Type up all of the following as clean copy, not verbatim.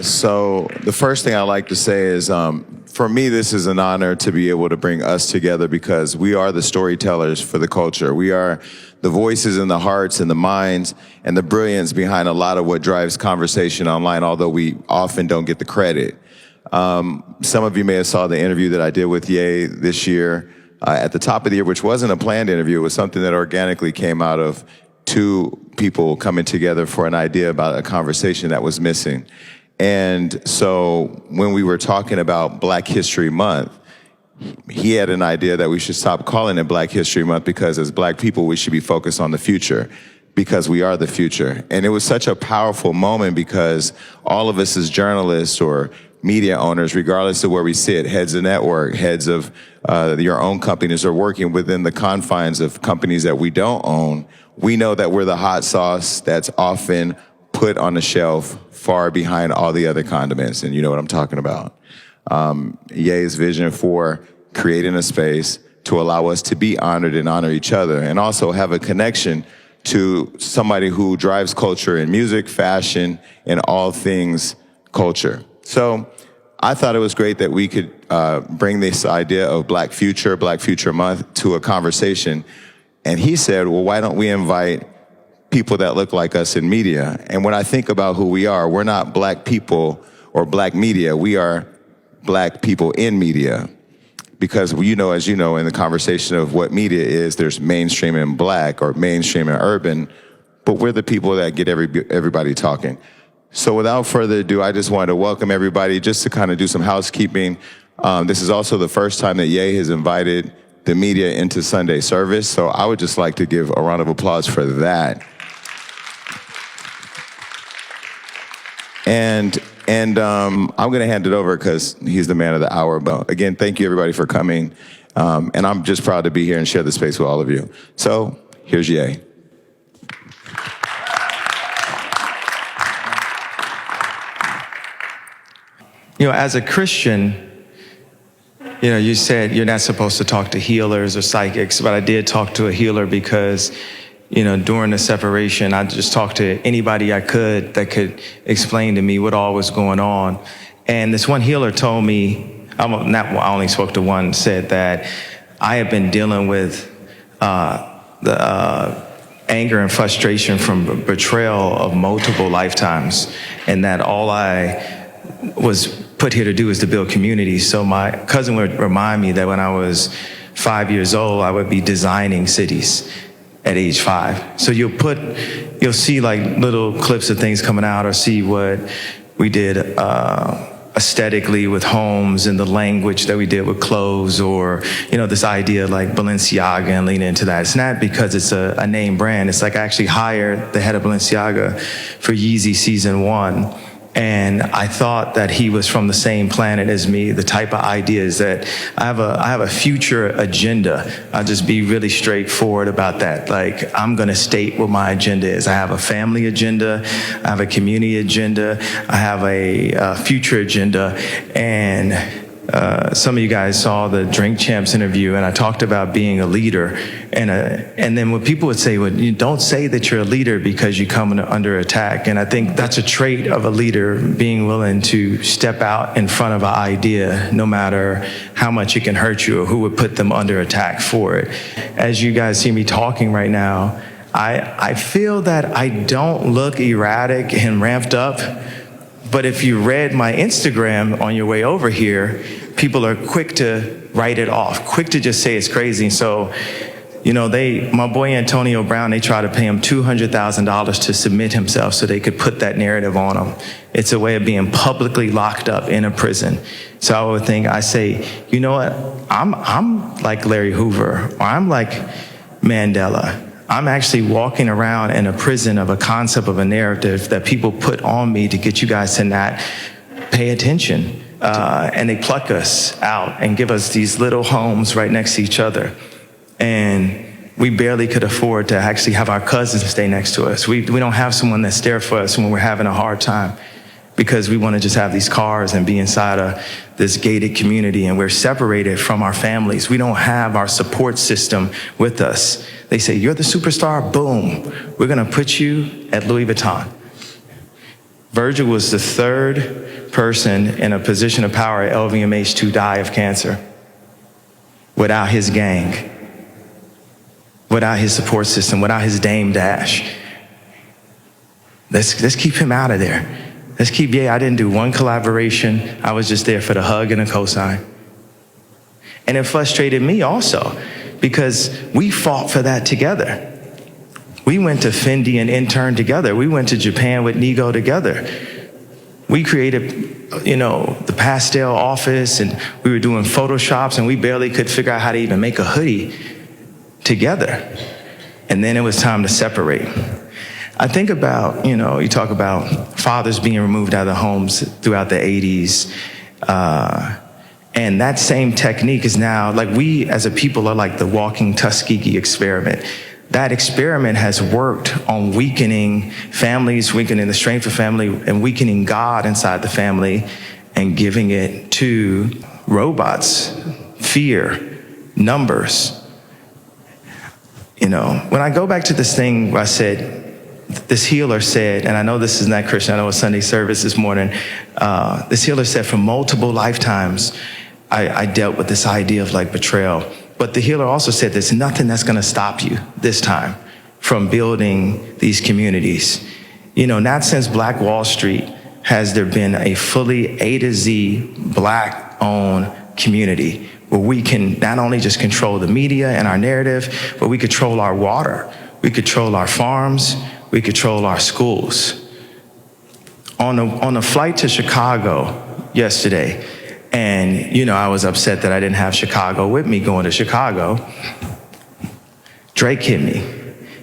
So the first thing I like to say is, for me, this is an honor to be able to bring us together because we are the storytellers for the culture. We are the voices and the hearts and the minds and the brilliance behind a lot of what drives conversation online, although we often don't get the credit. Some of you may have saw the interview that I did with Ye this year at the top of the year, which wasn't a planned interview. It was something that organically came out of two people coming together for an idea about a conversation that was missing. And so when we were talking about Black History Month, he had an idea that we should stop calling it Black History Month because as Black people, we should be focused on the future because we are the future. And it was such a powerful moment because all of us as journalists or media owners, regardless of where we sit, heads of network, heads of your own companies, are working within the confines of companies that we don't own. We know that we're the hot sauce that's often put on the shelf far behind all the other condiments, and you know what I'm talking about. Ye's vision for creating a space to allow us to be honored and honor each other, and also have a connection to somebody who drives culture in music, fashion, and all things culture. So I thought it was great that we could bring this idea of Black Future Month to a conversation. And he said, well, why don't we invite people that look like us in media? And when I think about who we are, we're not Black people or Black media. We are Black people in media. Because you know, as you know, in the conversation of what media is, there's mainstream and Black or mainstream and urban, but we're the people that get everybody talking. So without further ado, I just wanted to welcome everybody just to kind of do some housekeeping. This is also the first time that Ye has invited the media into Sunday service, so I would just like to give a round of applause for that. And I'm going to hand it over because he's the man of the hour. But again, thank you everybody for coming. And I'm just proud to be here and share the space with all of you. So here's Ye. You know, as a Christian, you know, you said you're not supposed to talk to healers or psychics, but I did talk to a healer because, you know, during the separation, I just talked to anybody I could that could explain to me what all was going on. And this one healer told me, I only spoke to one, said that I had been dealing with the anger and frustration from betrayal of multiple lifetimes, and that all I was put here to do is to build community. So my cousin would remind me that when I was 5 years old, I would be designing cities at age 5. So you'll see like little clips of things coming out or see what we did aesthetically with homes and the language that we did with clothes, or, you know, this idea like Balenciaga and lean into that. It's not because it's a name brand. It's like I actually hired the head of Balenciaga for Yeezy season 1. And I thought that he was from the same planet as me, the type of ideas that I have a future agenda. I'll just be really straightforward about that. Like, I'm going to state what my agenda is. I have a family agenda. I have a community agenda. I have a future agenda. And some of you guys saw the Drink Champs interview, and I talked about being a leader. And then when people would say, well, you don't say that you're a leader because you come under attack. And I think that's a trait of a leader, being willing to step out in front of an idea, no matter how much it can hurt you or who would put them under attack for it. As you guys see me talking right now, I feel that I don't look erratic and ramped up. But if you read my Instagram on your way over here, people are quick to write it off, quick to just say it's crazy. So, you know, my boy Antonio Brown, they try to pay him $200,000 to submit himself so they could put that narrative on him. It's a way of being publicly locked up in a prison. So I would think, I say, you know what? I'm like Larry Hoover, or I'm like Mandela. I'm actually walking around in a prison of a concept of a narrative that people put on me to get you guys to not pay attention. And they pluck us out and give us these little homes right next to each other. And we barely could afford to actually have our cousins stay next to us. We don't have someone that's there for us when we're having a hard time, because we want to just have these cars and be inside of this gated community, and we're separated from our families. We don't have our support system with us. They say, you're the superstar, boom, we're going to put you at Louis Vuitton. Virgil was the third person in a position of power at LVMH to die of cancer without his gang, without his support system, without his Dame Dash. Let's keep him out of there. Let's keep, I didn't do one collaboration. I was just there for the hug and the cosign. And it frustrated me also because we fought for that together. We went to Fendi and interned together. We went to Japan with Nigo together. We created, the pastel office, and we were doing Photoshops, and we barely could figure out how to even make a hoodie together. And then it was time to separate. I think about, you talk about fathers being removed out of homes throughout the 80s. And that same technique is now, like, we as a people are like the walking Tuskegee experiment. That experiment has worked on weakening families, weakening the strength of family, and weakening God inside the family, and giving it to robots, fear, numbers. When I go back to this thing where I said, this healer said, and I know this is not Christian, I know it's Sunday service this morning, this healer said for multiple lifetimes, I dealt with this idea of like betrayal. But the healer also said there's nothing that's going to stop you this time from building these communities. Not since Black Wall Street has there been a fully A to Z Black-owned community where we can not only just control the media and our narrative, but we control our water, we control our farms, we control our schools. On a flight to Chicago yesterday, and, I was upset that I didn't have Chicago with me going to Chicago. Drake hit me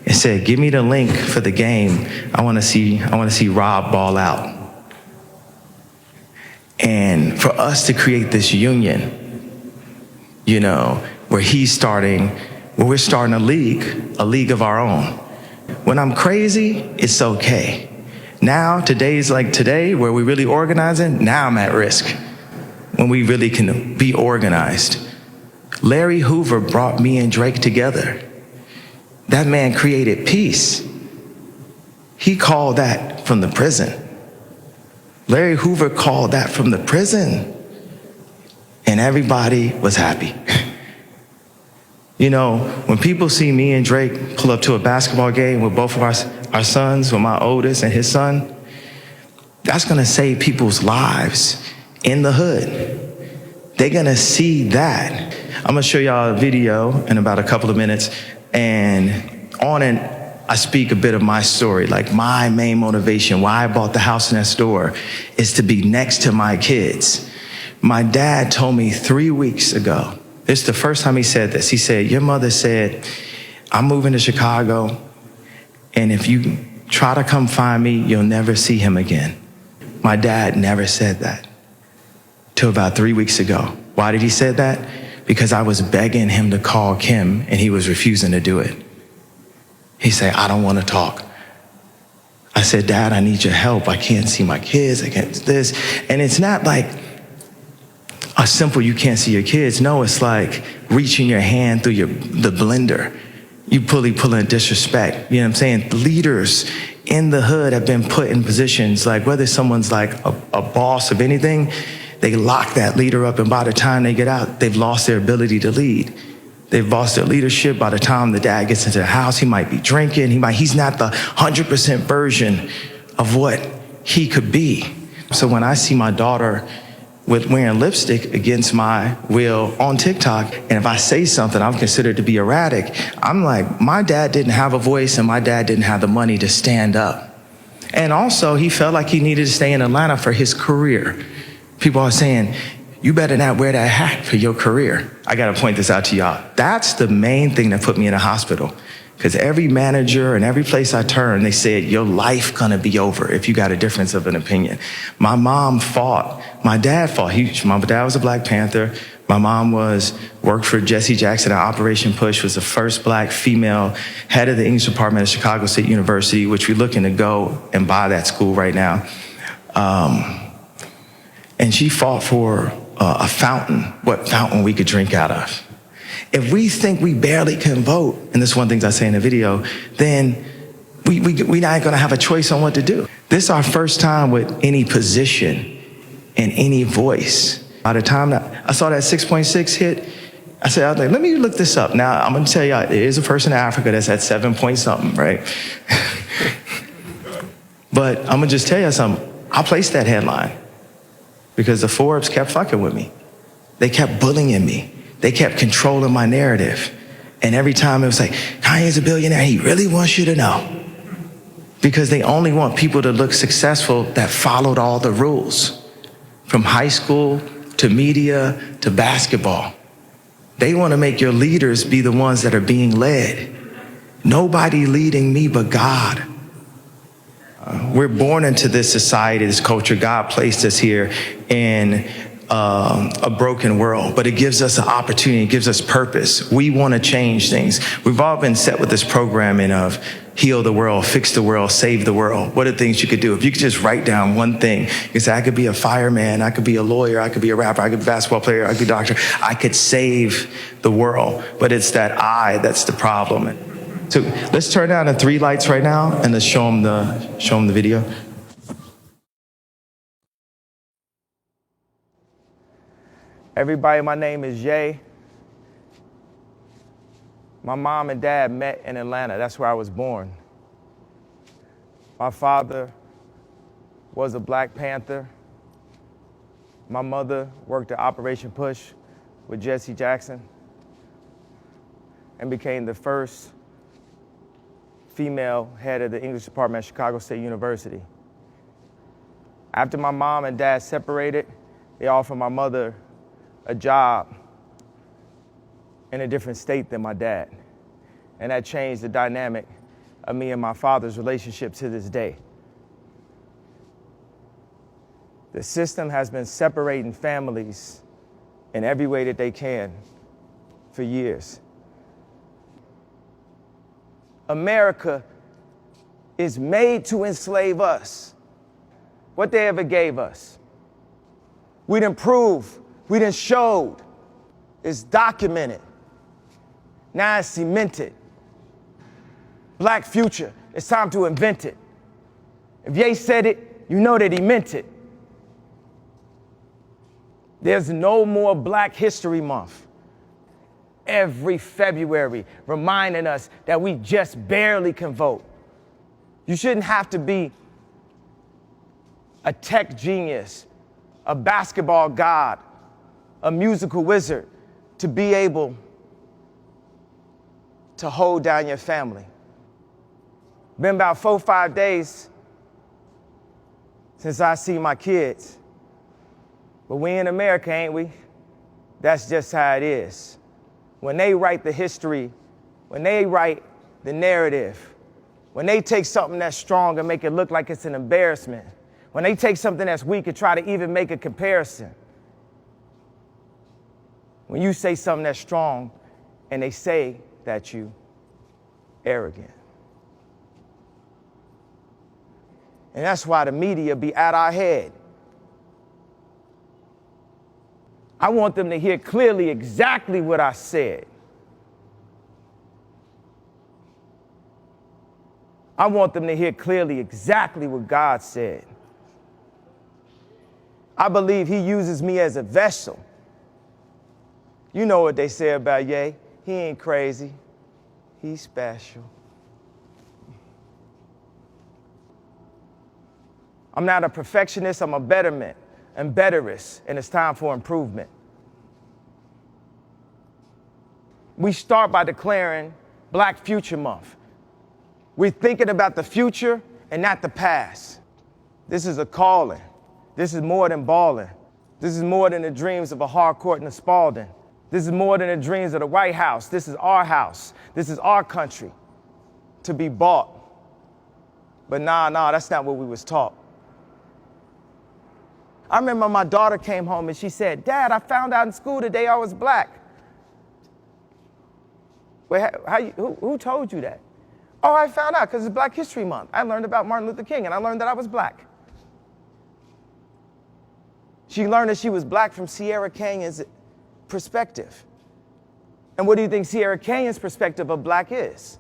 and said, give me the link for the game. I want to see Rob ball out. And for us to create this union, where we're starting a league of our own. When I'm crazy, it's okay. Now, today's like today, where we really organizing, now I'm at risk. When we really can be organized. Larry Hoover brought me and Drake together. That man created peace. He called that from the prison. Larry Hoover called that from the prison. And everybody was happy. When people see me and Drake pull up to a basketball game with both of our sons, with my oldest and his son, that's gonna save people's lives in the hood. They're gonna see that. I'm gonna show y'all a video in about a couple of minutes, and on it, I speak a bit of my story, like my main motivation, why I bought the house next door, is to be next to my kids. My dad told me 3 weeks ago, it's the first time he said this, he said, your mother said, I'm moving to Chicago, and if you try to come find me, you'll never see him again. My dad never said that. Till about 3 weeks ago. Why did he say that? Because I was begging him to call Kim and he was refusing to do it. He said, I don't want to talk. I said, Dad, I need your help. I can't see my kids. I can't do this. And it's not like a simple, you can't see your kids. No, it's like reaching your hand through the blender. You pulling disrespect. You know what I'm saying? Leaders in the hood have been put in positions, like whether someone's like a boss of anything, they lock that leader up, and by the time they get out, they've lost their ability to lead. They've lost their leadership. By the time the dad gets into the house, he might be drinking. He's not the 100% version of what he could be. So when I see my daughter wearing lipstick against my will on TikTok, and if I say something I'm considered to be erratic, I'm like, my dad didn't have a voice and my dad didn't have the money to stand up. And also, he felt like he needed to stay in Atlanta for his career. People are saying, you better not wear that hat for your career. I gotta point this out to y'all. That's the main thing that put me in a hospital. Because every manager and every place I turned, they said, your life gonna be over if you got a difference of an opinion. My mom fought, my dad fought. My dad was a Black Panther. My mom worked for Jesse Jackson at Operation Push, was the first Black female head of the English department at Chicago State University, which we're looking to go and buy that school right now. And she fought for a fountain, what fountain we could drink out of. If we think we barely can vote, and this is one of the things I say in the video, then we not gonna have a choice on what to do. This is our first time with any position and any voice. By the time that I saw that 6.6 hit, I was like, let me look this up. Now, I'm gonna tell you, there is a person in Africa that's at 7 point something, right? But I'm gonna just tell you something. I placed that headline because the Forbes kept fucking with me. They kept bullying me. They kept controlling my narrative. And every time it was like, Kanye's a billionaire, he really wants you to know. Because they only want people to look successful that followed all the rules. From high school to media to basketball. They want to make your leaders be the ones that are being led. Nobody leading me but God. We're born into this society, this culture. God placed us here in a broken world, but it gives us an opportunity, it gives us purpose. We want to change things. We've all been set with this programming of heal the world, fix the world, save the world. What are things you could do? If you could just write down one thing, you could say, I could be a fireman, I could be a lawyer, I could be a rapper, I could be a basketball player, I could be a doctor, I could save the world. But it's that I that's the problem. So let's turn down the 3 lights right now and let's show them the video. Everybody, my name is Jay. My mom and dad met in Atlanta. That's where I was born. My father was a Black Panther. My mother worked at Operation Push with Jesse Jackson and became the first female head of the English department at Chicago State University. After my mom and dad separated, they offered my mother a job in a different state than my dad. And that changed the dynamic of me and my father's relationship to this day. The system has been separating families in every way that they can for years. America is made to enslave us. What they ever gave us. We done proved, we done showed, it's documented. Now it's cemented. Black future, it's time to invent it. If Ye said it, you know that he meant it. There's no more Black History Month. Every February, reminding us that we just barely can vote. You shouldn't have to be a tech genius, a basketball god, a musical wizard to be able to hold down your family. Been about 4 or 5 days since I see my kids. But we in America, ain't we? That's just how it is. When they write the history, when they write the narrative, when they take something that's strong and make it look like it's an embarrassment, when they take something that's weak and try to even make a comparison, when you say something that's strong and they say that you arrogant. And that's why the media be at our head. I want them to hear clearly exactly what I said. I want them to hear clearly exactly what God said. I believe he uses me as a vessel. You know what they say about Ye. He ain't crazy. He's special. I'm not a perfectionist, I'm a betterment and betterist, and it's time for improvement. We start by declaring Black Future Month. We're thinking about the future and not the past. This is a calling. This is more than balling. This is more than the dreams of a Harcourt and a Spalding. This is more than the dreams of the White House. This is our house. This is our country to be bought. But nah, that's not what we was taught. I remember my daughter came home and she said, Dad, I found out in school today I was Black. Wait, who told you that? Oh, I found out because it's Black History Month. I learned about Martin Luther King and I learned that I was Black. She learned that she was Black from Sierra Canyon's perspective. And what do you think Sierra Canyon's perspective of Black is?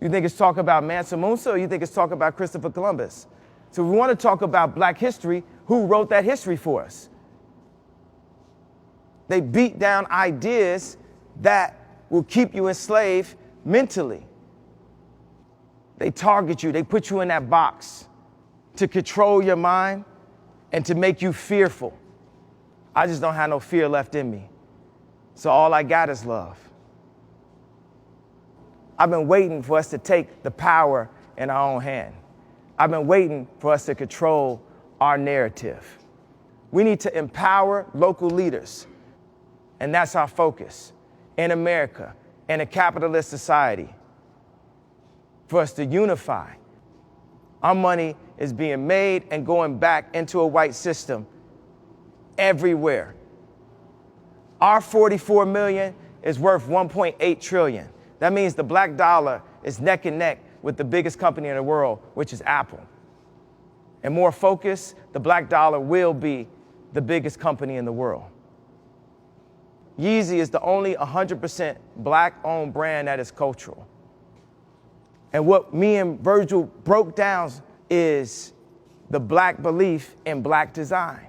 You think it's talk about Mansa Musa, or you think it's talk about Christopher Columbus? So we want to talk about black history. Who wrote that history for us? They beat down ideas that will keep you enslaved mentally. They target you, they put you in that box to control your mind and to make you fearful. I just don't have no fear left in me. So all I got is love. I've been waiting for us to take the power in our own hand. I've been waiting for us to control our narrative. We need to empower local leaders, and that's our focus in America, in a capitalist society, for us to unify. Our money is being made and going back into a white system everywhere. Our 44 million is worth 1.8 trillion. That means the black dollar is neck and neck with the biggest company in the world, which is Apple. And more focused, the black dollar will be the biggest company in the world. Yeezy is the only 100% black-owned brand that is cultural. And what me and Virgil broke down is the black belief in black design.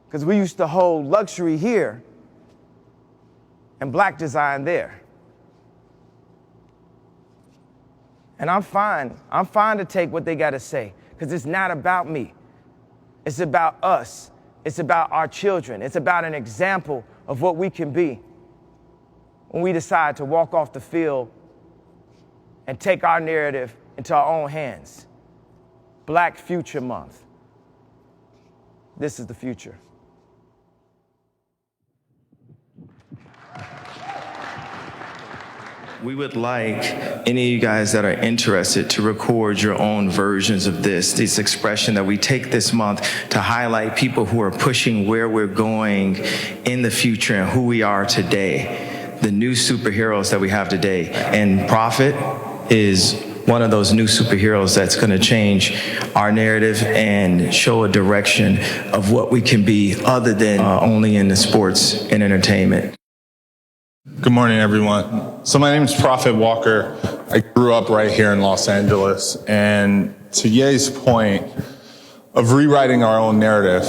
Because we used to hold luxury here and black design there. And I'm fine to take what they got to say, because it's not about me. It's about us. It's about our children. It's about an example of what we can be when we decide to walk off the field and take our narrative into our own hands. Black Future Month. This is the future. We would like any of you guys that are interested to record your own versions of this expression that we take this month to highlight people who are pushing where we're going in the future and who we are today, the new superheroes that we have today. And Prophet is one of those new superheroes that's going to change our narrative and show a direction of what we can be other than only in the sports and entertainment. Good morning, everyone. So my name is Prophet Walker. I grew up right here in Los Angeles. And to Ye's point of rewriting our own narrative,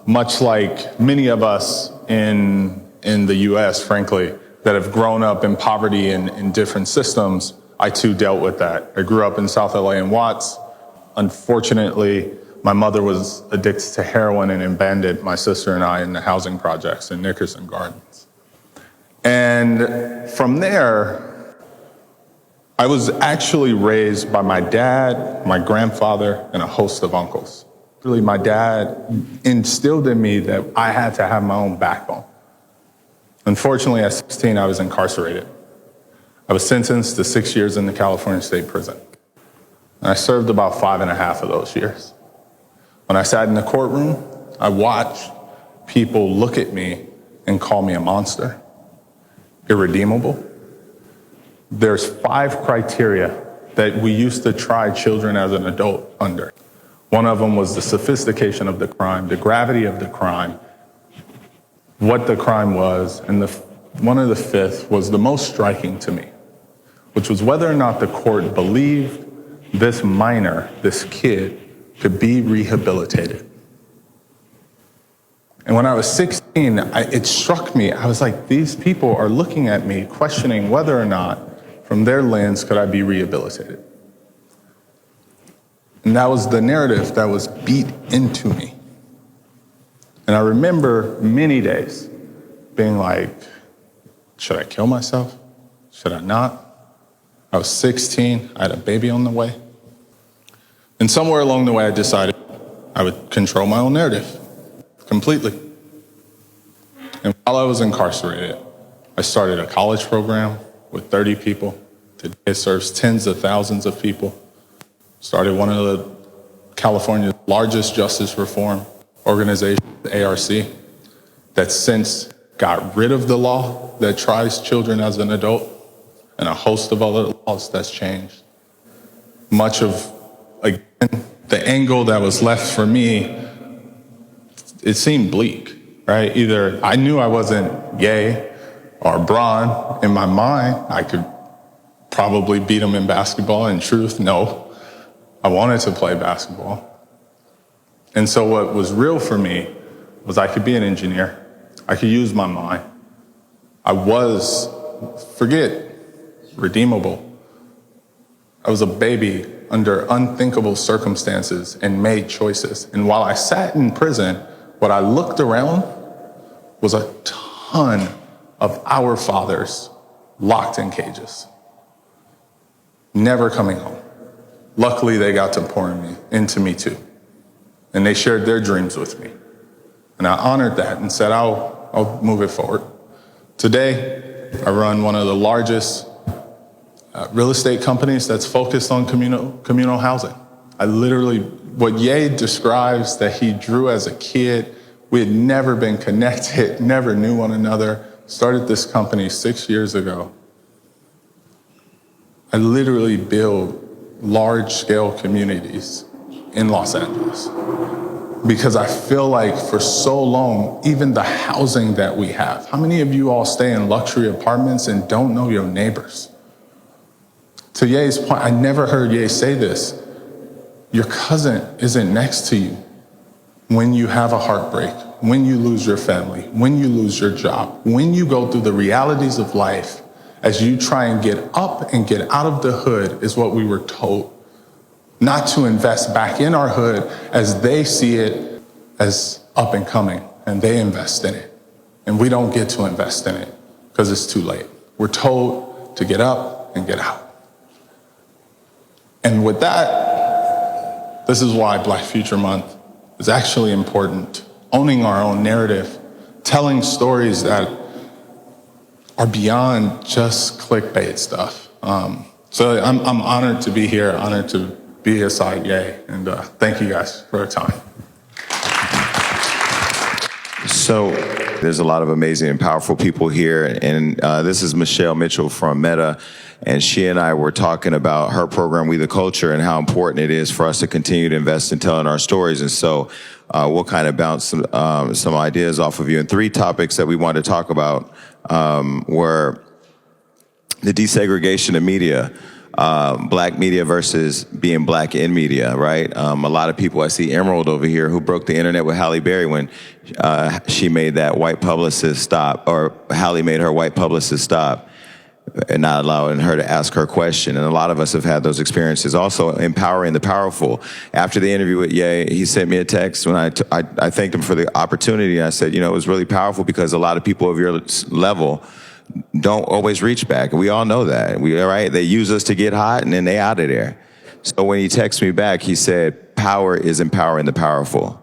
much like many of us in the U.S., frankly, that have grown up in poverty and in different systems, I too dealt with that. I grew up in South LA in Watts. Unfortunately, my mother was addicted to heroin and abandoned my sister and I in the housing projects in Nickerson Gardens. And from there, I was actually raised by my dad, my grandfather, and a host of uncles. Really, my dad instilled in me that I had to have my own backbone. Unfortunately, at 16, I was incarcerated. I was sentenced to 6 years in the California State Prison. And I served about 5.5 of those years. When I sat in the courtroom, I watched people look at me and call me a monster. Irredeemable. There's 5 criteria that we used to try children as an adult under. One of them was the sophistication of the crime, the gravity of the crime, what the crime was, and one of the 5th was the most striking to me, which was whether or not the court believed this minor, this kid, could be rehabilitated. And when I was 16, it struck me. I was like, these people are looking at me, questioning whether or not, from their lens, could I be rehabilitated. And that was the narrative that was beat into me. And I remember many days being like, should I kill myself? Should I not? I was 16. I had a baby on the way. And somewhere along the way, I decided I would control my own narrative. Completely. And while I was incarcerated, I started a college program with 30 people. Today it serves tens of thousands of people. Started one of the California's largest justice reform organizations, the ARC, that since got rid of the law that tries children as an adult and a host of other laws that's changed. Much of, again, the angle that was left for me, it seemed bleak, right? Either I knew I wasn't gay or Bron. In my mind, I could probably beat him in basketball. In truth, no. I wanted to play basketball. And so what was real for me was I could be an engineer. I could use my mind. I was, redeemable. I was a baby under unthinkable circumstances and made choices. And while I sat in prison, what I looked around was a ton of our fathers locked in cages, never coming home. Luckily, they got to pour into me too. And they shared their dreams with me. And I honored that and said, I'll move it forward. Today, I run one of the largest real estate companies that's focused on communal housing. What Ye describes that he drew as a kid, we had never been connected, never knew one another, started this company 6 years ago. I literally build large-scale communities in Los Angeles because I feel like for so long, even the housing that we have, how many of you all stay in luxury apartments and don't know your neighbors? To Ye's point, I never heard Ye say this. Your cousin isn't next to you when you have a heartbreak, when you lose your family, when you lose your job, when you go through the realities of life as you try and get up and get out of the hood is what we were told. Not to invest back in our hood as they see it as up and coming and they invest in it. And we don't get to invest in it because it's too late. We're told to get up and get out. And with that, this is why Black Future Month is actually important. Owning our own narrative, telling stories that are beyond just clickbait stuff. So I'm honored to be here, honored to be aside Ye, and thank you guys for your time. So there's a lot of amazing and powerful people here, and this is Michelle Mitchell from Meta, and she and I were talking about her program, We the Culture, and how important it is for us to continue to invest in telling our stories. And so we'll kind of bounce some ideas off of you. And 3 topics that we wanted to talk about were the desegregation of media, black media versus being black in media, right? A lot of people, I see Emerald over here, who broke the internet with Halle Berry when she made that white publicist stop, or Halle made her white publicist stop and not allowing her to ask her question. And a lot of us have had those experiences. Also, empowering the powerful. After the interview with Ye, he sent me a text when I thanked him for the opportunity. I said, it was really powerful because a lot of people of your level don't always reach back. We all know that. Right? They use us to get hot and then they out of there. So when he texted me back, he said, power is empowering the powerful.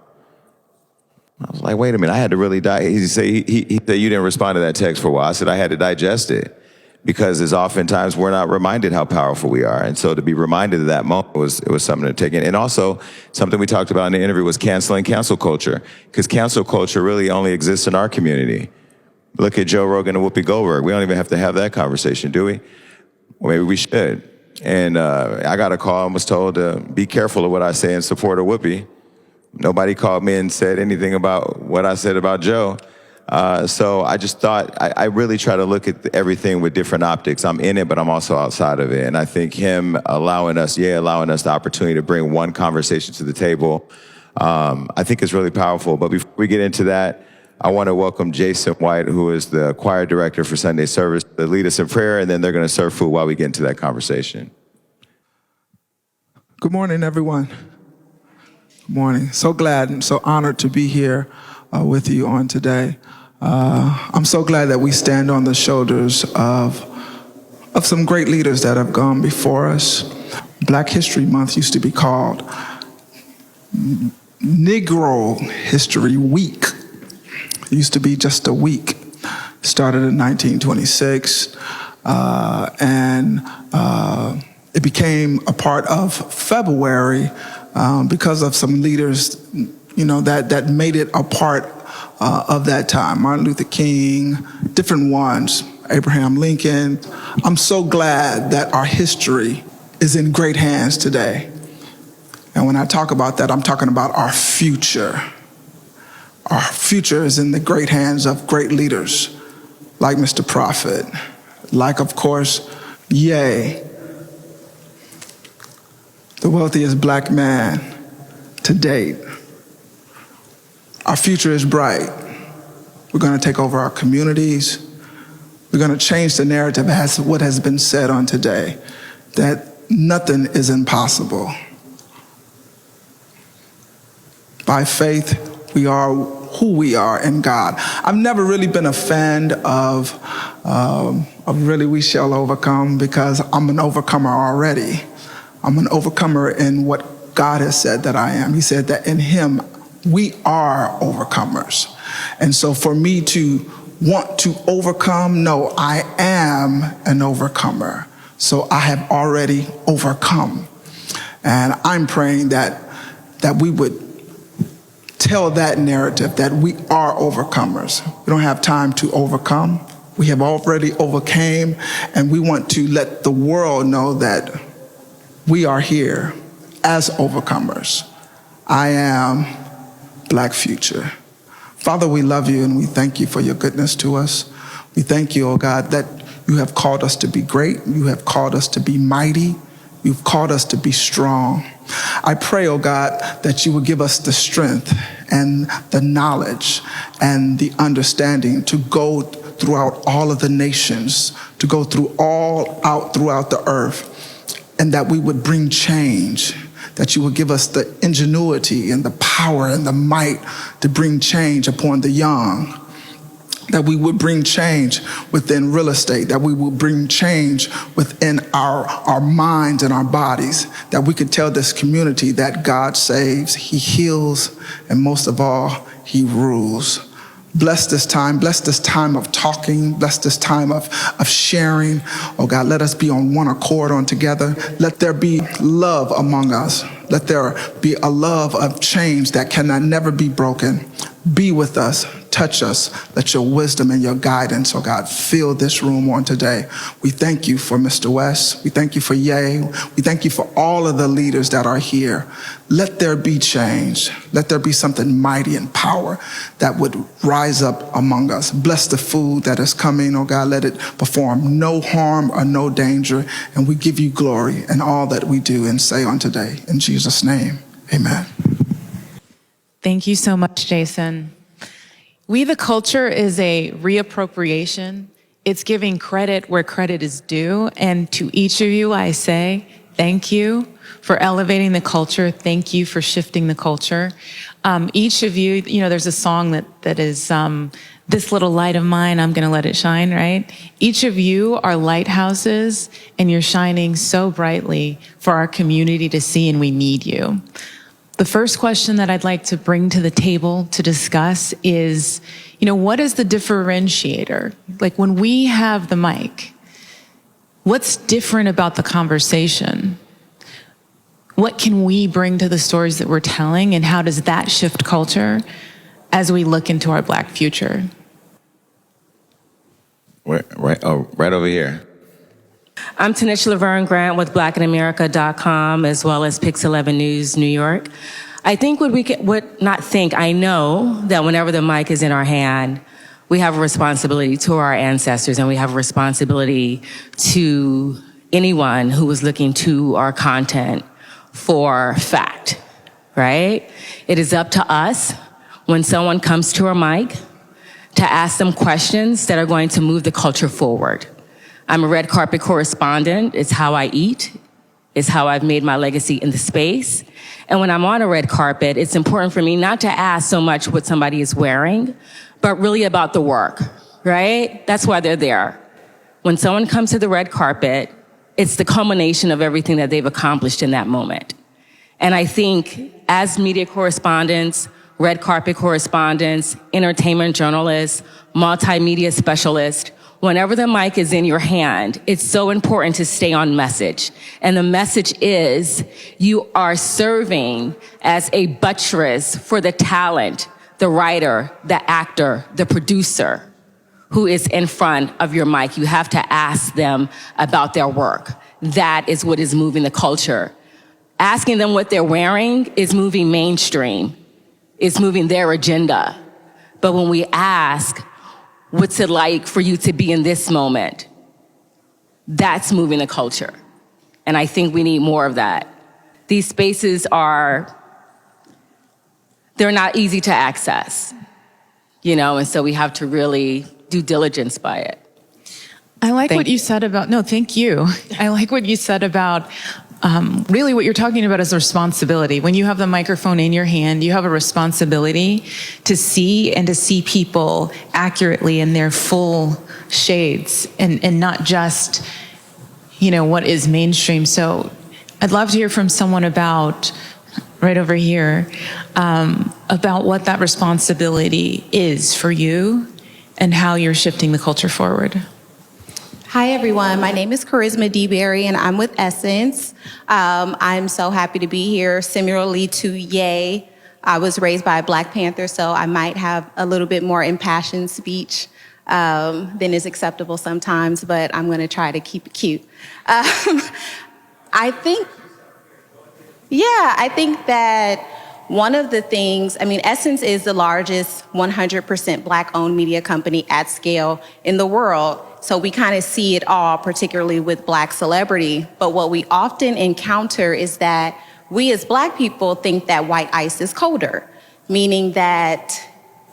I was like, wait a minute, I had to really he said, you didn't respond to that text for a while. I said, I had to digest it. Because as oftentimes we're not reminded how powerful we are. And so to be reminded of that moment was something to take in. And also, something we talked about in the interview was canceling cancel culture. Because cancel culture really only exists in our community. Look at Joe Rogan and Whoopi Goldberg. We don't even have to have that conversation, do we? Well, maybe we should. And I got a call and was told to be careful of what I say in support of Whoopi. Nobody called me and said anything about what I said about Joe. So I just thought, I really try to look at everything with different optics. I'm in it, but I'm also outside of it. And I think him allowing us the opportunity to bring one conversation to the table, I think is really powerful. But before we get into that, I want to welcome Jason White, who is the choir director for Sunday service, to lead us in prayer, and then they're going to serve food while we get into that conversation. Good morning, everyone. Good morning. So glad and so honored to be here with you on today. I'm so glad that we stand on the shoulders of some great leaders that have gone before us. Black History Month used to be called Negro History Week. It used to be just a week. It started in 1926, and it became a part of February because of some leaders, that made it a part of that time. Martin Luther King, different ones, Abraham Lincoln. I'm so glad that our history is in great hands today. And when I talk about that, I'm talking about our future. Our future is in the great hands of great leaders like Mr. Prophet, like, of course, Yea, the wealthiest black man to date. Our future is bright. We're going to take over our communities. We're going to change the narrative as what has been said on today, that nothing is impossible. By faith, we are who we are in God. I've never really been a fan of really we shall overcome, because I'm an overcomer already. I'm an overcomer in what God has said that I am. He said that in him we are overcomers. And so for me to want to overcome, no, I am an overcomer. So I have already overcome. And I'm praying that we would tell that narrative, that we are overcomers. We don't have time to overcome. We have already overcame, and we want to let the world know that we are here as overcomers. I am Black Future. Father, we love you and we thank you for your goodness to us. We thank you, oh God, that you have called us to be great. You have called us to be mighty. You've called us to be strong. I pray, oh God, that you will give us the strength and the knowledge and the understanding to go throughout all of the nations, to go throughout the earth, and that we would bring change, that you will give us the ingenuity and the power and the might to bring change upon the young, that we would bring change within real estate, that we will bring change within our minds and our bodies, that we could tell this community that God saves, he heals, and most of all, he rules. Bless this time of talking, bless this time of sharing. Oh God, let us be on one accord on together. Let there be love among us. Let there be a love of change that cannot never be broken. Be with us, touch us. Let your wisdom and your guidance, oh God, fill this room on today. We thank you for Mr. West. We thank you for Ye. We thank you for all of the leaders that are here. Let there be change. Let there be something mighty and power that would rise up among us. Bless the food that is coming, oh God. Let it perform no harm or no danger. And we give you glory in all that we do and say on today. In Jesus' name, amen. Thank you so much, Jason. We the Culture is a reappropriation. It's giving credit where credit is due. And to each of you, I say thank you for elevating the culture. Thank you for shifting the culture. Each of you, there's a song that is, this little light of mine, I'm going to let it shine, right? Each of you are lighthouses, and you're shining so brightly for our community to see, and we need you. The first question that I'd like to bring to the table to discuss is, what is the differentiator? Like when we have the mic, what's different about the conversation? What can we bring to the stories that we're telling, and how does that shift culture as we look into our Black future? Right over here. I'm Tanisha Laverne Grant with blackinamerica.com, as well as Pix 11 News New York. I think I know that whenever the mic is in our hand, we have a responsibility to our ancestors, and we have a responsibility to anyone who is looking to our content for fact, right? It is up to us when someone comes to our mic to ask them questions that are going to move the culture forward. I'm a red carpet correspondent. It's how I eat. It's how I've made my legacy in the space. And when I'm on a red carpet, it's important for me not to ask so much what somebody is wearing, but really about the work, right? That's why they're there. When someone comes to the red carpet, it's the culmination of everything that they've accomplished in that moment. And I think as media correspondents, red carpet correspondents, entertainment journalists, multimedia specialists, whenever the mic is in your hand, it's so important to stay on message. And the message is you are serving as a buttress for the talent, the writer, the actor, the producer who is in front of your mic. You have to ask them about their work. That is what is moving the culture. Asking them what they're wearing is moving mainstream. It's moving their agenda. But when we ask, what's it like for you to be in this moment? that's moving the culture. And I think we need more of that. These spaces they're not easy to access, and so we have to really do diligence by it. I like what you said about, no, thank you. I like what you said about really what you're talking about is responsibility. When you have the microphone in your hand, you have a responsibility to see people accurately in their full shades and not just, what is mainstream. So I'd love to hear from someone about, right over here, about what that responsibility is for you and how you're shifting the culture forward. Hi, everyone. My name is Charisma DeBerry, and I'm with Essence. I'm so happy to be here. Similarly to Ye, I was raised by a Black Panther, so I might have a little bit more impassioned speech than is acceptable sometimes, but I'm going to try to keep it cute. I think that one of the things, Essence is the largest 100% Black-owned media company at scale in the world. So we kind of see it all, particularly with Black celebrity. But what we often encounter is that we as Black people think that white ice is colder, meaning that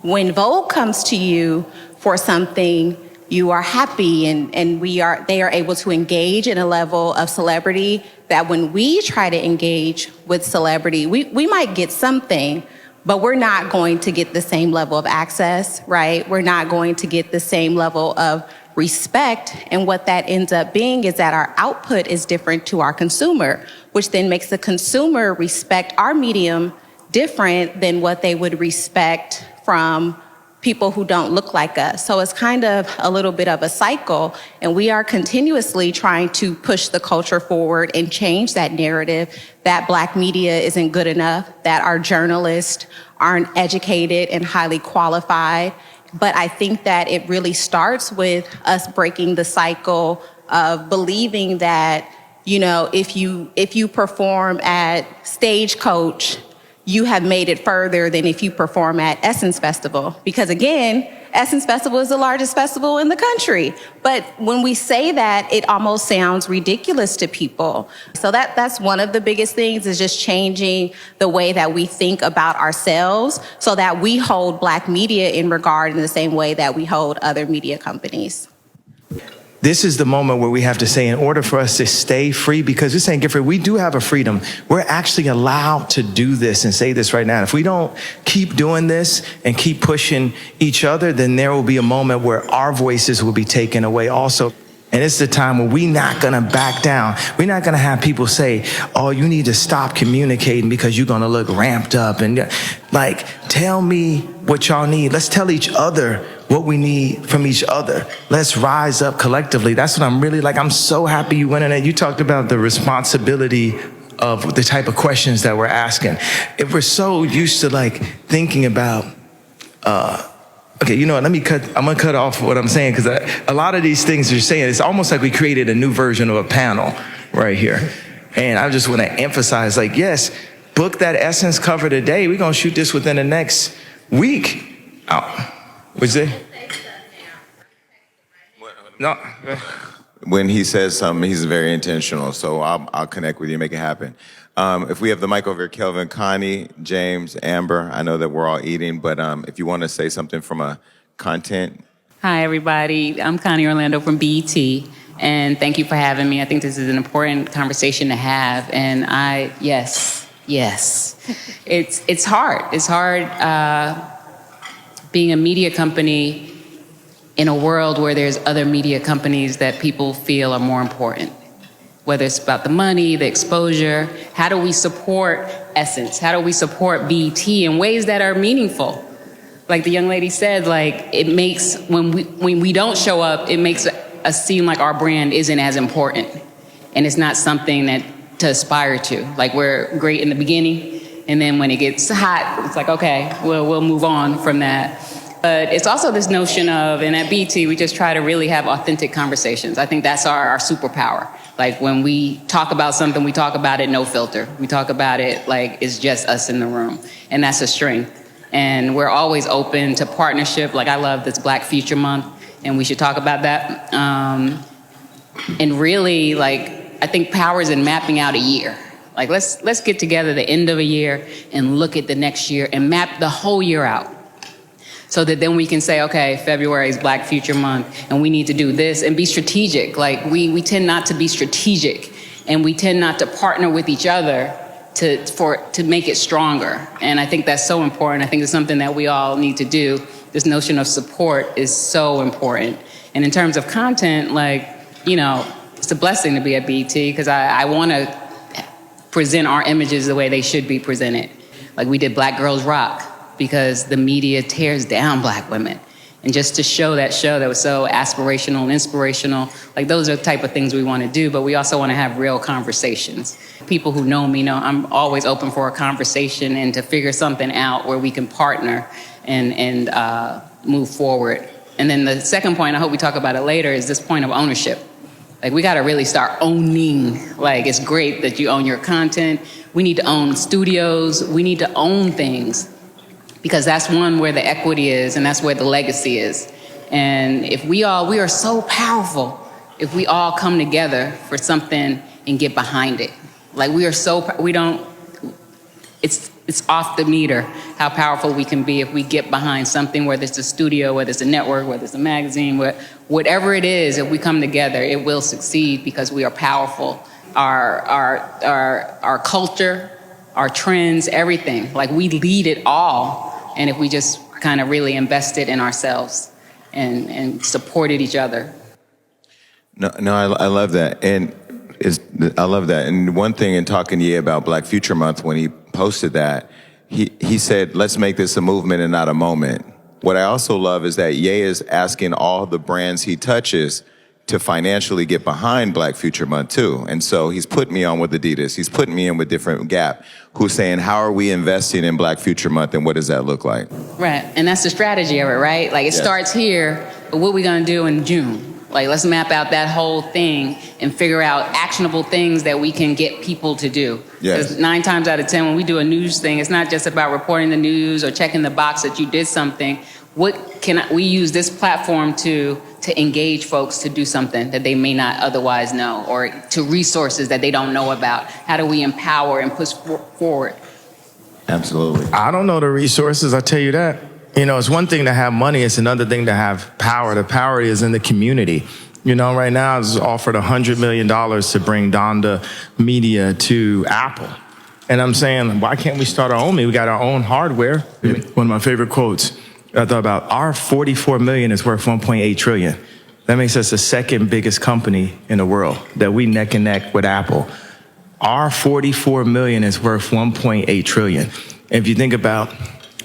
when Vogue comes to you for something, you are happy and they are able to engage in a level of celebrity that when we try to engage with celebrity, we might get something, but we're not going to get the same level of access, right? We're not going to get the same level of respect. And what that ends up being is that our output is different to our consumer, which then makes the consumer respect our medium different than what they would respect from people who don't look like us. So it's kind of a little bit of a cycle, and we are continuously trying to push the culture forward and change that narrative that Black media isn't good enough, that our journalists aren't educated and highly qualified. But I think that it really starts with us breaking the cycle of believing that, if you perform at Stagecoach, you have made it further than if you perform at Essence Festival. Because again, Essence Festival is the largest festival in the country. But when we say that, it almost sounds ridiculous to people. So that's one of the biggest things, is just changing the way that we think about ourselves so that we hold Black media in regard in the same way that we hold other media companies. This is the moment where we have to say, in order for us to stay free, because this ain't get free, we do have a freedom. We're actually allowed to do this and say this right now. If we don't keep doing this and keep pushing each other, then there will be a moment where our voices will be taken away also. And it's the time when we're not going to back down. We're not going to have people say, oh, you need to stop communicating because you're going to look ramped up. And tell me what y'all need. Let's tell each other what we need from each other. Let's rise up collectively. That's what I'm really I'm so happy you went in and you talked about the responsibility of the type of questions that we're asking. If we're so used to thinking about, okay, you know what, I'm gonna cut off what I'm saying, because a lot of these things you're saying, it's almost like we created a new version of a panel right here. And I just wanna emphasize, yes, book that Essence cover today. We're gonna shoot this within the next week. What's it? No. When he says something, he's very intentional. So I'll connect with you and make it happen. If we have the mic over here, Kelvin, Connie, James, Amber, I know that we're all eating, but if you want to say something from a content. Hi, everybody. I'm Connie Orlando from BET, and thank you for having me. I think this is an important conversation to have, and yes. It's hard. It's hard being a media company in a world where there's other media companies that people feel are more important. Whether it's about the money, the exposure, how do we support Essence? How do we support BET in ways that are meaningful? Like the young lady said, it makes, when we don't show up, it makes us seem like our brand isn't as important. And it's not something to aspire to. We're great in the beginning, and then when it gets hot, it's okay, we'll move on from that. But it's also this notion of, and at BET, we just try to really have authentic conversations. I think that's our superpower. When we talk about something, we talk about it no filter. We talk about it it's just us in the room. And that's a strength. And we're always open to partnership. I love this Black Future Month, and we should talk about that. And really, like, I think power is in mapping out a year. Like, let's get together the end of a year and look at the next year and map the whole year out. So that then we can say, okay, February is Black Future Month, and we need to do this and be strategic. Like, we tend not to be strategic, and we tend not to partner with each other to make it stronger. And I think that's so important. I think it's something that we all need to do. This notion of support is so important. And in terms of content, like, you know, it's a blessing to be at BET because I want to present our images the way they should be presented. Like, we did Black Girls Rock because the media tears down Black women. And just to show that was so aspirational and inspirational, like, those are the type of things we want to do, but we also want to have real conversations. People who know me know I'm always open for a conversation and to figure something out where we can partner and move forward. And then the second point, I hope we talk about it later, is this point of ownership. Like, we got to really start owning. Like, it's great that you own your content. We need to own studios. We need to own things because that's one where the equity is and that's where the legacy is. And if we are so powerful if we all come together for something and get behind it. Like, it's off the meter how powerful we can be if we get behind something, whether it's a studio, whether it's a network, whether it's a magazine, whatever it is, if we come together, it will succeed because we are powerful. Our culture, our trends, everything, like, we lead it all. And if we just kind of really invested in ourselves and supported each other. No, I love that. I love that. And one thing in talking to Ye about Black Future Month, when he posted that, he said, let's make this a movement and not a moment. What I also love is that Ye is asking all the brands he touches to financially get behind Black Future Month too. And so he's put me on with Adidas. He's putting me in with different Gap, who's saying, how are we investing in Black Future Month and what does that look like? Right, and that's the strategy of it, right? Like, it starts here, but what are we gonna do in June? Like, let's map out that whole thing and figure out actionable things that we can get people to do. Yes. Because 9 times out of 10, when we do a news thing, it's not just about reporting the news or checking the box that you did something. What can we use this platform to engage folks to do something that they may not otherwise know, or to resources that they don't know about? How do we empower and push forward? Absolutely. I don't know the resources, I tell you that. You know, it's one thing to have money, it's another thing to have power. The power is in the community. You know, right now, I was offered $100 million to bring Donda Media to Apple. And I'm saying, why can't we start our own media? We got our own hardware. One of my favorite quotes I thought about, our 44 million is worth 1.8 trillion. That makes us the second biggest company in the world, that we neck and neck with Apple. Our 44 million is worth 1.8 trillion. If you think about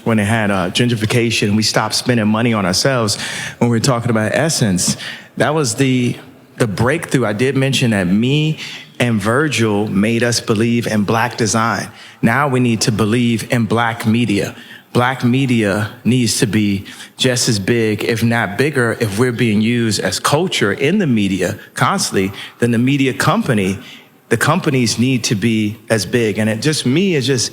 when they had gentrification, we stopped spending money on ourselves when we were talking about Essence. That was the breakthrough. I did mention that me and Virgil made us believe in Black design. Now we need to believe in Black media. Black media needs to be just as big, if not bigger, if we're being used as culture in the media constantly, then the media company, the companies need to be as big. And it just, me is just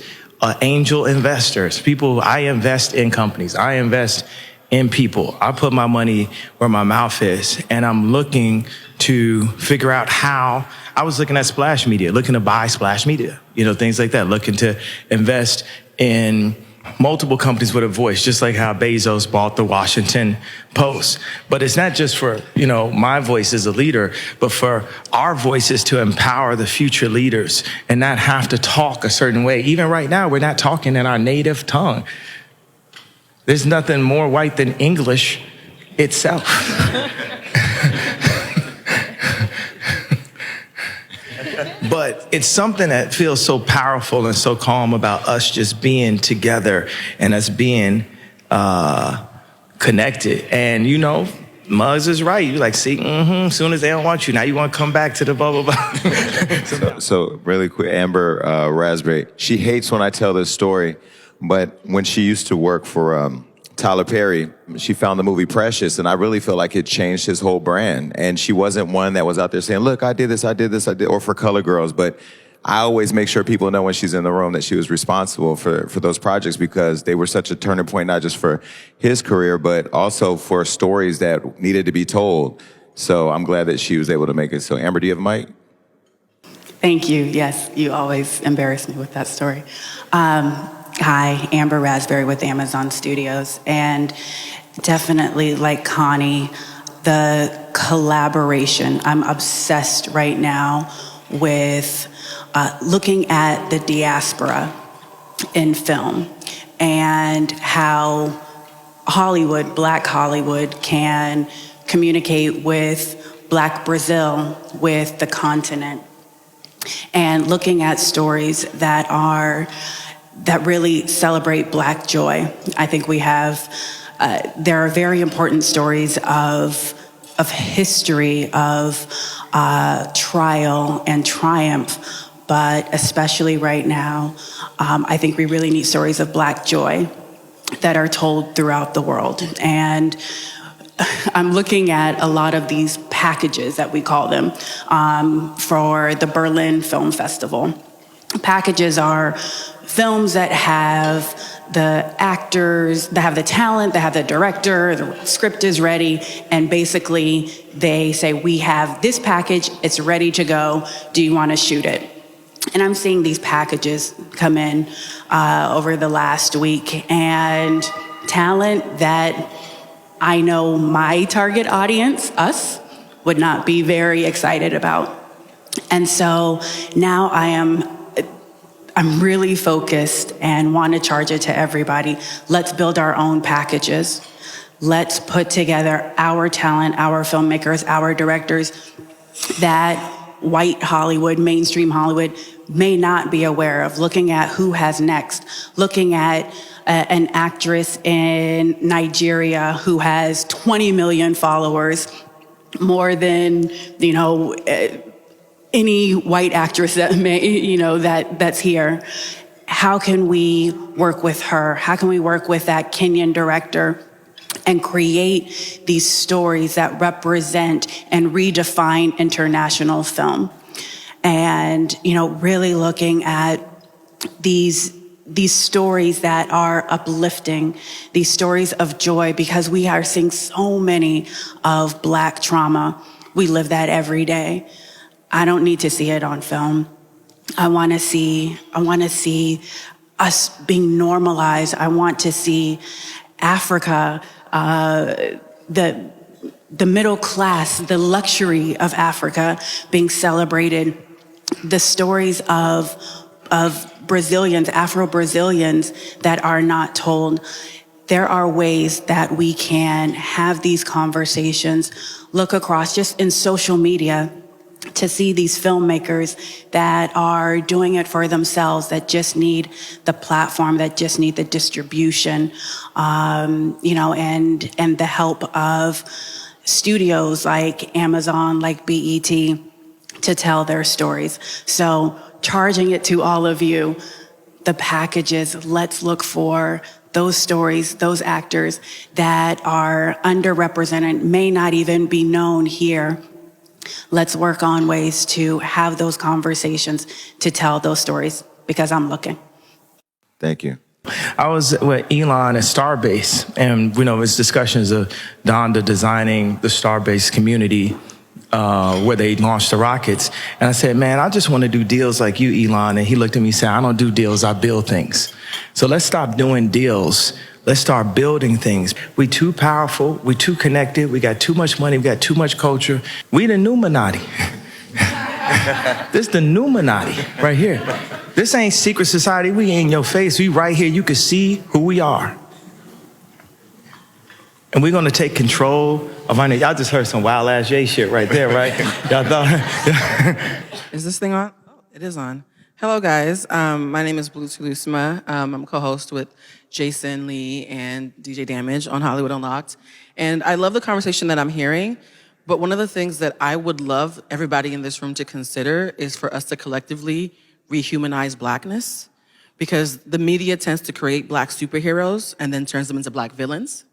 angel investors. People, I invest in companies. I invest in people. I put my money where my mouth is, and I'm looking to figure out how. I was looking at Splash Media, looking to buy Splash Media, you know, things like that, looking to invest in multiple companies with a voice, just like how Bezos bought the Washington Post. But it's not just for, you know, my voice as a leader, but for our voices to empower the future leaders and not have to talk a certain way. Even right now, we're not talking in our native tongue. There's nothing more white than English itself. But it's something that feels so powerful and so calm about us just being together and us being connected. And, you know, Muggs is right. You're like, see, soon as they don't want you, now you want to come back to the blah, blah, blah. So really quick, Amber Raspberry, she hates when I tell this story, but when she used to work for Tyler Perry, she found the movie Precious, and I really feel like it changed his whole brand. And she wasn't one that was out there saying, look, I did this, or for Color Girls, but I always make sure people know when she's in the room that she was responsible for those projects because they were such a turning point, not just for his career, but also for stories that needed to be told. So I'm glad that she was able to make it. So Amber, do you have a mic? Thank you. Yes, you always embarrass me with that story. Hi, Amber Raspberry with Amazon Studios. And definitely, like Connie, the collaboration. I'm obsessed right now with looking at the diaspora in film and how Hollywood, Black Hollywood, can communicate with Black Brazil, with the continent, and looking at stories that really celebrate Black joy. I think we have, there are very important stories of history, of trial and triumph, but especially right now, I think we really need stories of Black joy that are told throughout the world. And I'm looking at a lot of these packages that we call them for the Berlin Film Festival. Packages are films that have the actors, that have the talent, that have the director, the script is ready, and basically they say, we have this package, it's ready to go, do you want to shoot it? And I'm seeing these packages come in over the last week, and talent that I know my target audience, us, would not be very excited about. And so now I'm really focused and want to charge it to everybody. Let's build our own packages. Let's put together our talent, our filmmakers, our directors that white Hollywood, mainstream Hollywood may not be aware of, looking at who has next, looking at an actress in Nigeria who has 20 million followers, more than, any white actress that may, that's here. How can we work with her? How can we work with that Kenyan director and create these stories that represent and redefine international film? And, really looking at these stories that are uplifting, these stories of joy, because we are seeing so many of Black trauma. We live that every day. I don't need to see it on film. I want to see us being normalized. I want to see Africa, the middle class, the luxury of Africa being celebrated. The stories of Brazilians, Afro-Brazilians that are not told. There are ways that we can have these conversations, look across just in social media to see these filmmakers that are doing it for themselves, that just need the platform, that just need the distribution, and the help of studios like Amazon, like BET, to tell their stories. So charging it to all of you, the packages, let's look for those stories, those actors that are underrepresented, may not even be known here. Let's work on ways to have those conversations, to tell those stories, because I'm looking. Thank you. I was with Elon at Starbase, and it was discussions of Donda designing the Starbase community where they launched the rockets. And I said, man, I just want to do deals like you, Elon. And he looked at me and said, I don't do deals, I build things. So let's stop doing deals. Let's start building things. We too powerful, we too connected, we got too much money, we got too much culture. We the Numinati. This the Numinati right here. This ain't secret society, we ain't in your face. We right here, you can see who we are. And we're gonna take control of our, y'all just heard some wild ass J shit right there, right? Y'all thought. Is this thing on? Oh, it is on. Hello, guys. My name is Blue Tulusma. I'm a co-host with Jason Lee and DJ Damage on Hollywood Unlocked. And I love the conversation that I'm hearing, but one of the things that I would love everybody in this room to consider is for us to collectively rehumanize Blackness, because the media tends to create Black superheroes and then turns them into Black villains.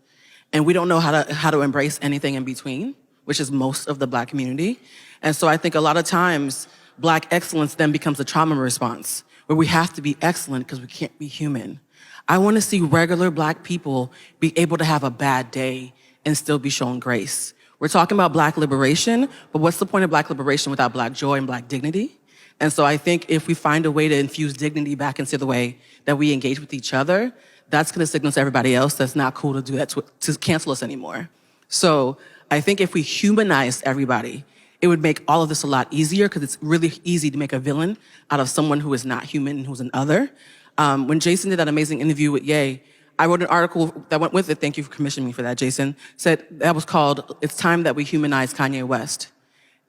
And we don't know how to embrace anything in between, which is most of the Black community. And so I think a lot of times Black excellence then becomes a trauma response, where we have to be excellent because we can't be human. I want to see regular Black people be able to have a bad day and still be shown grace, We're talking about Black liberation, but what's the point of Black liberation without Black joy and Black dignity? And so I think if we find a way to infuse dignity back into the way that we engage with each other, that's going to signal to everybody else that's not cool to do that, to cancel us anymore. So I think if we humanize everybody, it would make all of this a lot easier, because it's really easy to make a villain out of someone who is not human and who's an other. When Jason did that amazing interview with Ye, I wrote an article that went with it. Thank you for commissioning me for that, Jason. Said that was called "It's Time That We Humanize Kanye West."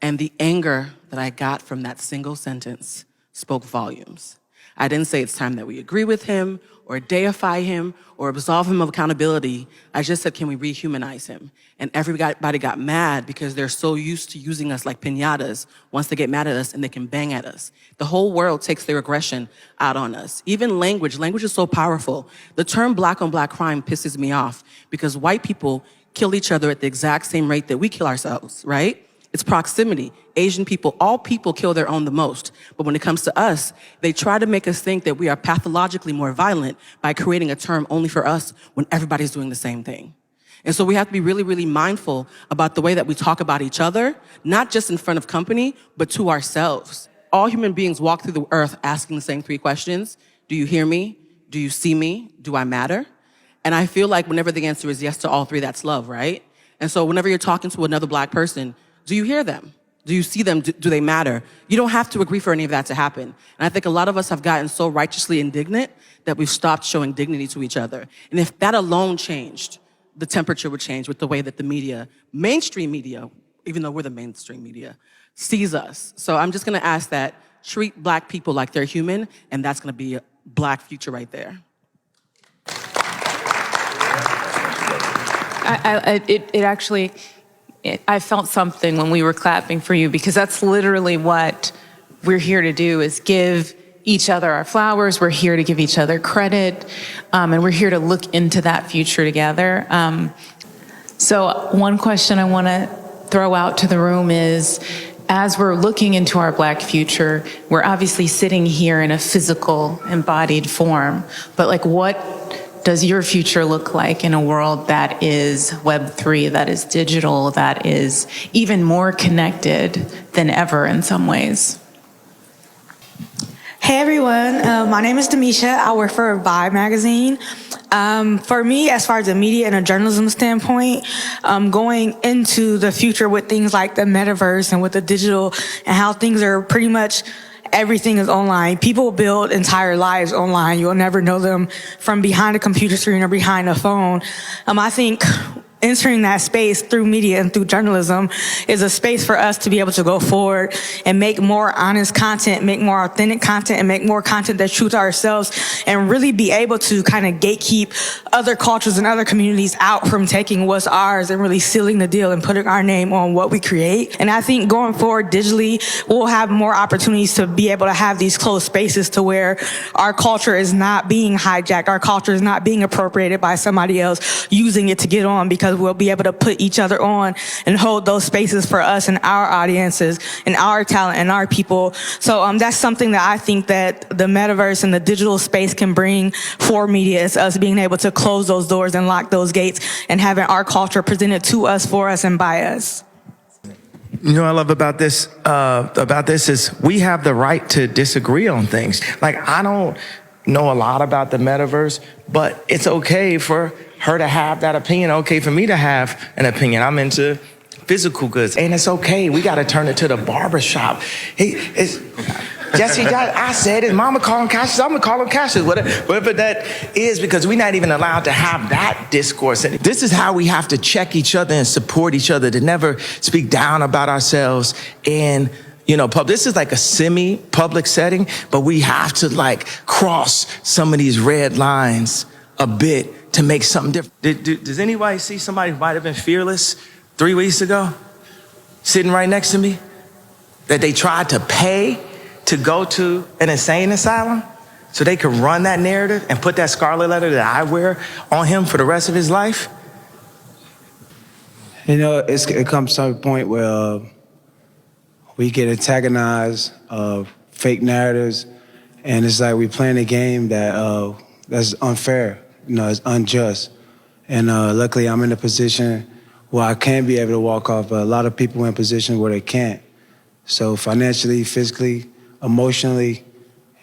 And the anger that I got from that single sentence spoke volumes. I didn't say it's time that we agree with him or deify him or absolve him of accountability. I just said, can we rehumanize him? And everybody got mad because they're so used to using us like piñatas once they get mad at us and they can bang at us. The whole world takes their aggression out on us. Even language is so powerful. The term Black on Black crime pisses me off because white people kill each other at the exact same rate that we kill ourselves, right? It's proximity. Asian people, all people kill their own the most. But when it comes to us, they try to make us think that we are pathologically more violent by creating a term only for us when everybody's doing the same thing. And so we have to be really, really mindful about the way that we talk about each other, not just in front of company, but to ourselves. All human beings walk through the earth asking the same 3 questions. Do you hear me? Do you see me? Do I matter? And I feel like whenever the answer is yes to all 3, that's love, right? And so whenever you're talking to another Black person, do you hear them? Do you see them? Do they matter? You don't have to agree for any of that to happen. And I think a lot of us have gotten so righteously indignant that we've stopped showing dignity to each other. And if that alone changed, the temperature would change with the way that the media, mainstream media, even though we're the mainstream media, sees us. So I'm just gonna ask that treat Black people like they're human, and that's gonna be a Black future right there. I felt something when we were clapping for you, because that's literally what we're here to do, is give each other our flowers. We're here to give each other credit, and we're here to look into that future together. So one question I want to throw out to the room is, as we're looking into our Black future, we're obviously sitting here in a physical, embodied form, but like, what does your future look like in a world that is Web3, that is digital, that is even more connected than ever in some ways? Hey everyone, my name is Demisha. I work for Vibe magazine. For me, as far as the media and a journalism standpoint, going into the future with things like the metaverse and with the digital and how things are pretty much everything is online. People build entire lives online. You'll never know them from behind a computer screen or behind a phone. I think entering that space through media and through journalism is a space for us to be able to go forward and make more honest content, make more authentic content, and make more content that's true to ourselves, and really be able to kind of gatekeep other cultures and other communities out from taking what's ours and really sealing the deal and putting our name on what we create. And I think going forward digitally, we'll have more opportunities to be able to have these closed spaces to where our culture is not being hijacked, our culture is not being appropriated by somebody else using it to get on, because we'll be able to put each other on and hold those spaces for us and our audiences and our talent and our people. So that's something that I think that the metaverse and the digital space can bring for media, is us being able to close those doors and lock those gates and having our culture presented to us, for us, and by us. You know what I love about this is we have the right to disagree on things. Like, I don't know a lot about the metaverse, but it's okay for her to have that opinion, okay for me to have an opinion. I'm into physical goods, and it's okay. We got to turn it to the barbershop. Jesse, I said his mama call him Cassius, I'm gonna call him Cassius, whatever that is, because we're not even allowed to have that discourse. And this is how we have to check each other and support each other, to never speak down about ourselves in, this is like a semi-public setting, but we have to like cross some of these red lines a bit to make something different. Does anybody see somebody who might have been fearless 3 weeks ago, sitting right next to me, that they tried to pay to go to an insane asylum so they could run that narrative and put that scarlet letter that I wear on him for the rest of his life? It comes to a point where we get antagonized of fake narratives, and it's like we playing a game that's unfair, it's unjust. And luckily I'm in a position where I can be able to walk off, but a lot of people in positions where they can't. So financially, physically, emotionally,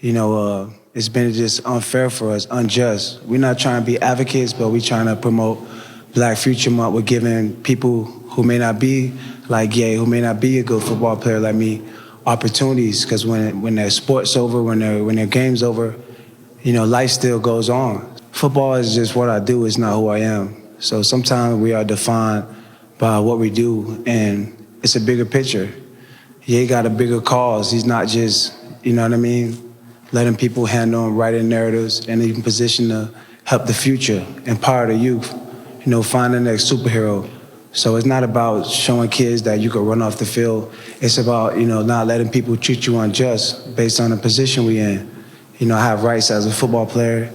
it's been just unfair for us, unjust. We're not trying to be advocates, but we're trying to promote Black Future Month. We're giving people who may not be like Ye, who may not be a good football player like me, opportunities. Because when their sport's over, when their game's over, life still goes on. Football is just what I do. It's not who I am. So sometimes we are defined by what we do, and it's a bigger picture. Ye got a bigger cause. He's not just, letting people handle and writing narratives and even position to help the future, empower the youth, find the next superhero. So it's not about showing kids that you can run off the field. It's about, not letting people treat you unjust based on the position we in. I have rights as a football player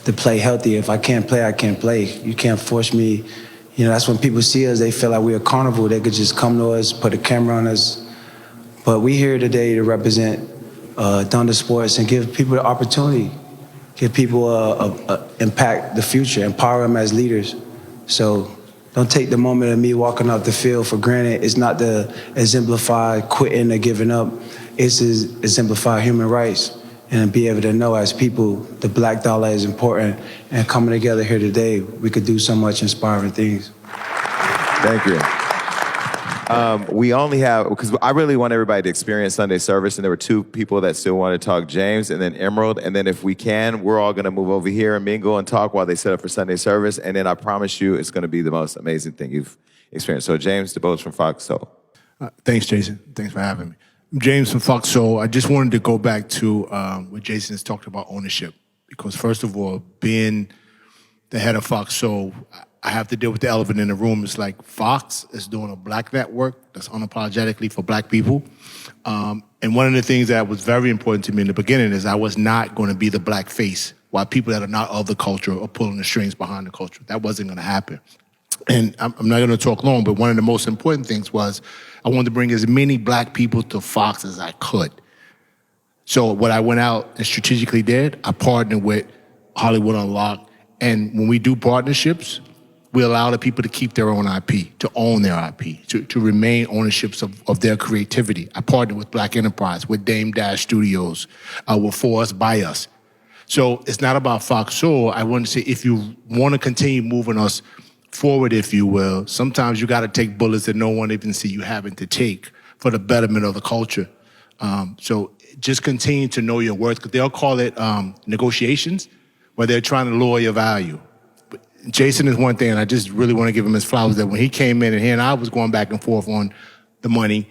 to play healthy. If I can't play, I can't play. You can't force me. That's when people see us, they feel like we're a carnival. They could just come to us, put a camera on us. But we're here today to represent Thunder Sports and give people the opportunity, give people impact the future, empower them as leaders. So don't take the moment of me walking off the field for granted. It's not to exemplify quitting or giving up. It's to exemplify human rights and be able to know as people the Black dollar is important. And coming together here today, we could do so much inspiring things. Thank you. We only have, because I really want everybody to experience Sunday service, and there were two people that still want to talk, James and then Emerald, and then if we can, we're all going to move over here and mingle and talk while they set up for Sunday service, and then I promise you it's going to be the most amazing thing you've experienced. So James DeBose from Fox Soul. Thanks, Jason. Thanks for having me. I'm James from Fox Soul. I just wanted to go back to what Jason has talked about ownership, because first of all, being the head of Fox Soul, I have to deal with the elephant in the room. It's like Fox is doing a Black network that's unapologetically for Black people. And one of the things that was very important to me in the beginning is I was not going to be the Black face while people that are not of the culture are pulling the strings behind the culture. That wasn't going to happen. And I'm not going to talk long, but one of the most important things was I wanted to bring as many Black people to Fox as I could. So what I went out and strategically did, I partnered with Hollywood Unlocked. And when we do partnerships, we allow the people to keep their own IP, to own their IP, to remain ownerships of their creativity. I partnered with Black Enterprise, with Dame Dash Studios, with For Us, By Us. So it's not about Fox Soul. I want to say if you want to continue moving us forward, if you will, sometimes you got to take bullets that no one even see you having to take for the betterment of the culture. So just continue to know your worth, because they'll call it negotiations, where they're trying to lower your value. Jason is one thing, and I just really want to give him his flowers, that when he came in and he and I was going back and forth on the money,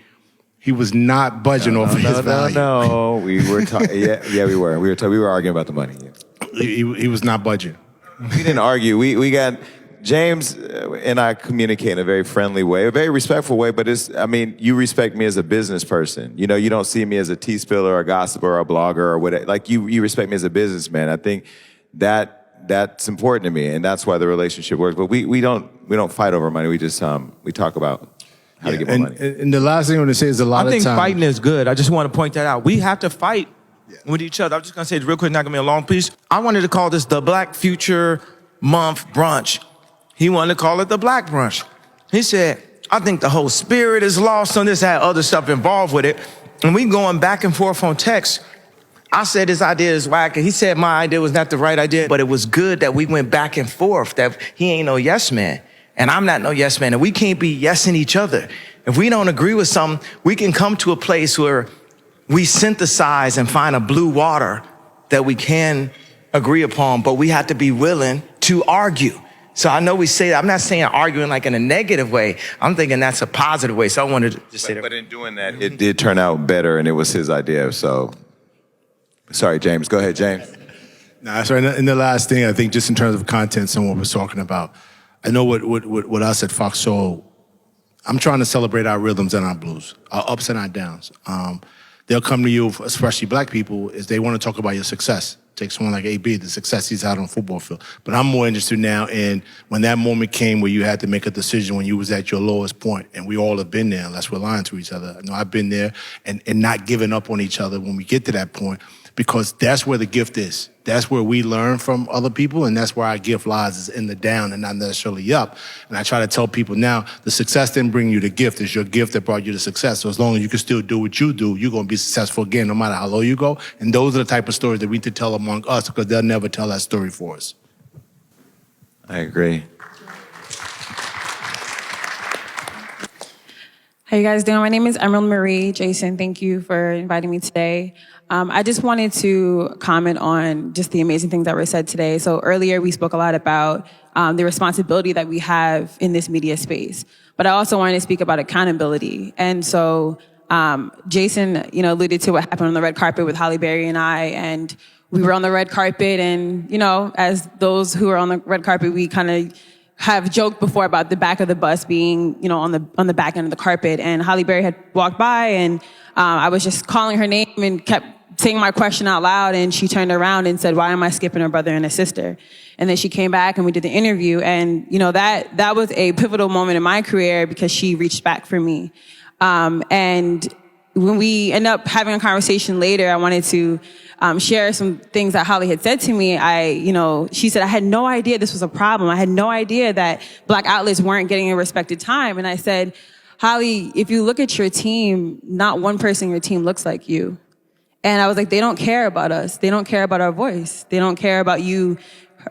he was not budging off of his value. No, we were talking. Yeah, we were. We were arguing about the money. Yeah. He was not budging. We didn't argue. We got James and I communicate in a very friendly way, a very respectful way. But you respect me as a business person. You don't see me as a tea spiller or a gossiper or a blogger or whatever. Like you respect me as a businessman. I think that's important to me, and that's why the relationship works. But we don't fight over money. We just we talk about how to get more money. And the last thing I want to say is I think fighting is good. I just want to point that out. We have to fight with each other. I'm just going to say it real quick, not going to be a long piece. I wanted to call this the Black Future Month Brunch. He wanted to call it the Black Brunch. He said, I think the whole spirit is lost on this, had other stuff involved with it. And we going back and forth on text. I said his idea is whack, and he said my idea was not the right idea, but it was good that we went back and forth, that he ain't no yes man, and I'm not no yes man, and we can't be yesing each other. If we don't agree with something, we can come to a place where we synthesize and find a blue water that we can agree upon, but we have to be willing to argue. So I know we say that. I'm not saying arguing like in a negative way. I'm thinking that's a positive way. So I wanted to just say that. But in doing that, it did turn out better, and it was his idea, so... Sorry, James. Go ahead, James. Nah, sorry. And the last thing, I think, just in terms of content, someone was talking about. I know what us at Fox Soul, I'm trying to celebrate our rhythms and our blues, our ups and our downs. They'll come to you, especially Black people, is they want to talk about your success. Take someone like AB, the success he's had on the football field. But I'm more interested now in when that moment came where you had to make a decision when you was at your lowest point, and we all have been there unless we're lying to each other. I know I've been there and not giving up on each other when we get to that point. because that's where the gift is. That's where we learn from other people, and that's where our gift lies, is in the down and not necessarily up. And I try to tell people now, the success didn't bring you the gift. It's your gift that brought you the success. So as long as you can still do what you do, you're going to be successful again, no matter how low you go. And those are the type of stories that we need to tell among us, because they'll never tell that story for us. I agree. How you guys doing? My name is Emerald Marie. Jason, thank you for inviting me today. I just wanted to comment on just the amazing things that were said today. So earlier we spoke a lot about the responsibility that we have in this media space, but I also wanted to speak about accountability. And so Jason, alluded to what happened on the red carpet with Halle Berry and I, and we were on the red carpet, and as those who are on the red carpet, we kind of have joked before about the back of the bus being, on the back end of the carpet. And Halle Berry had walked by, and I was just calling her name and kept saying my question out loud. And she turned around and said, "Why am I skipping a brother and a sister?" And then she came back and we did the interview. And, that was a pivotal moment in my career because she reached back for me. And when we end up having a conversation later, I wanted to share some things that Holly had said to me. She said, "I had no idea this was a problem. I had no idea that Black outlets weren't getting a respected time." And I said, "Holly, if you look at your team, not one person on your team looks like you." And I was like, they don't care about us. They don't care about our voice. They don't care about you.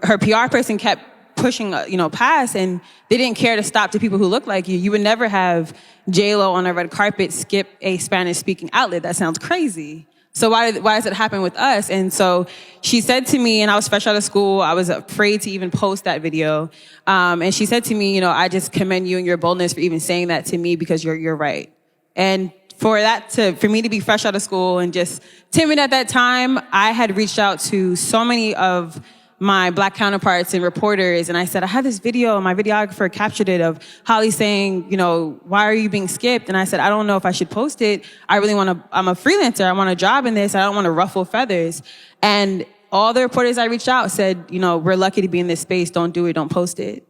Her PR person kept pushing, past, and they didn't care to stop to people who look like you. You would never have J-Lo on a red carpet skip a Spanish-speaking outlet. That sounds crazy. So why does it happen with us? And so she said to me, and I was fresh out of school, I was afraid to even post that video. And she said to me, "I just commend you and your boldness for even saying that to me, because you're right." And for me to be fresh out of school and just timid at that time, I had reached out to so many of my Black counterparts and reporters, and I said, "I have this video, and my videographer captured it, of Holly saying, why are you being skipped?" And I said, "I don't know if I should post it. I'm a freelancer. I want a job in this. I don't want to ruffle feathers." And all the reporters I reached out said, "We're lucky to be in this space. Don't do it. Don't post it."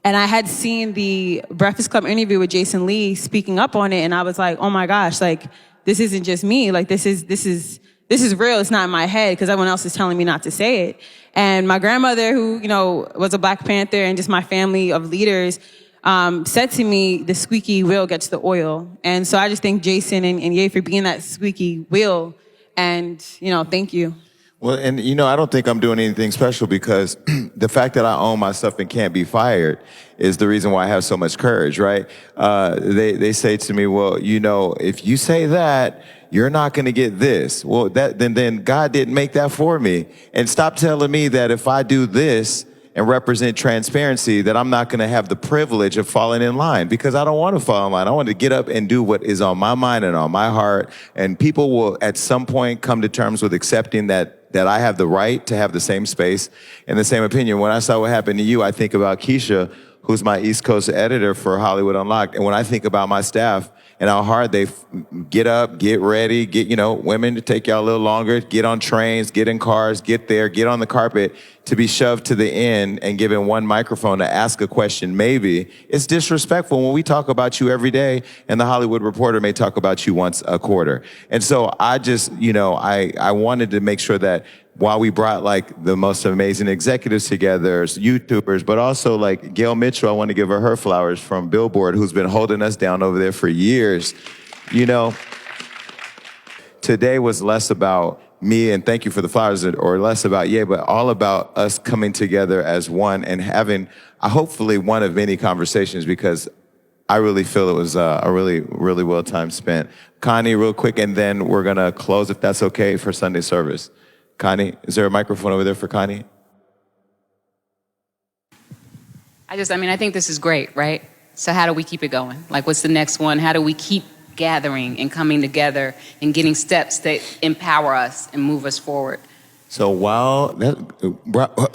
And I had seen the Breakfast Club interview with Jason Lee speaking up on it, and I was like, oh my gosh, this isn't just me. This is real. It's not in my head, because everyone else is telling me not to say it. And my grandmother, who, was a Black Panther, and just my family of leaders, said to me, "The squeaky wheel gets the oil." And so I just thank Jason and Ye for being that squeaky wheel. And, thank you. Well, and I don't think I'm doing anything special, because the fact that I own my stuff and can't be fired is the reason why I have so much courage, right? They say to me, "Well, if you say that, you're not going to get this." Well, then God didn't make that for me. And stop telling me that if I do this and represent transparency, that I'm not going to have the privilege of falling in line, because I don't want to fall in line. I want to get up and do what is on my mind and on my heart. And people will at some point come to terms with accepting that I have the right to have the same space and the same opinion. When I saw what happened to you, I think about Keisha, who's my East Coast editor for Hollywood Unlocked. And when I think about my staff and how hard they get up, get ready, get, women to take y'all a little longer, get on trains, get in cars, get there, get on the carpet, to be shoved to the end and given one microphone to ask a question, maybe, it's disrespectful when we talk about you every day and the Hollywood Reporter may talk about you once a quarter. And so I just, I wanted to make sure that while we brought the most amazing executives together, YouTubers, but also Gail Mitchell, I want to give her flowers from Billboard, who's been holding us down over there for years. Today was less about me, and thank you for the flowers, or less about but all about us coming together as one and having hopefully one of many conversations, because I really feel it was a really, really well time spent. Connie, real quick, and then we're going to close, if that's okay, for Sunday service. Connie, is there a microphone over there for Connie? I think this is great, right? So how do we keep it going? What's the next one? How do we keep gathering and coming together and getting steps that empower us and move us forward? So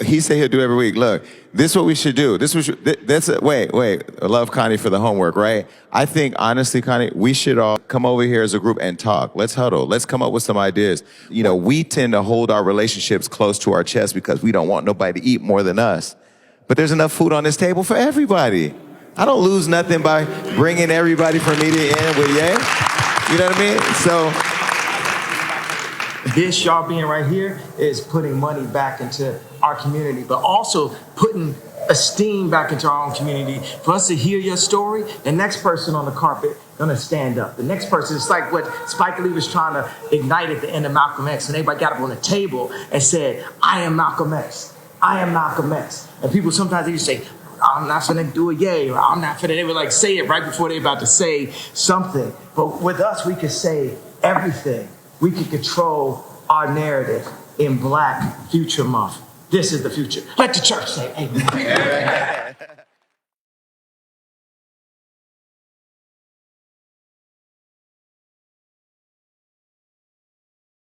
he said he'll do every week. Look, this is what we should do. Wait. I love Connie for the homework, right? I think, honestly, Connie, we should all come over here as a group and talk. Let's huddle. Let's come up with some ideas. We tend to hold our relationships close to our chest because we don't want nobody to eat more than us. But there's enough food on this table for everybody. I don't lose nothing by bringing everybody from media in with Ye. You know what I mean? So This, y'all being right here, is putting money back into our community, but also putting esteem back into our own community. For us to hear your story, the next person on the carpet gonna stand up. The next person, it's like what Spike Lee was trying to ignite at the end of Malcolm X, and everybody got up on the table and said, I am Malcolm X. I am Malcolm X. And people sometimes they just say, I'm not finna do a yay, or I'm not finna, they would like say it right before they about to say something. But with us, we could say everything. We can control our narrative in Black Future Month. This is the future. Let the church say amen.